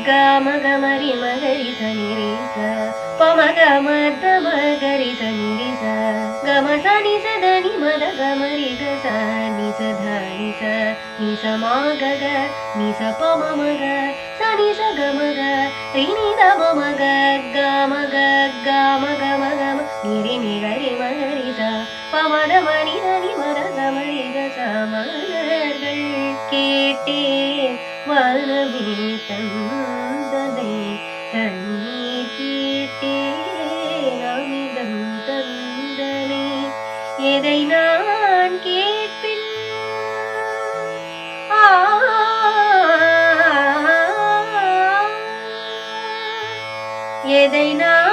Gama gamari magari sani risa, pama gama magari sani risa, gama sani sadani mada gamari gasa ni sadhani sa ni sa magaga ni sa pama maga sani sa gamaga rini da mama ga gama ga gama gama gama ni ni gari magari sa pama da mani sani mada gamari gasa malargal கேட்டேன் வானமே தந்தனை தண்ணீர் கேட்டேன் அமிர்தம் தந்தனை எதை நான் கேட்பேன் எதை நான்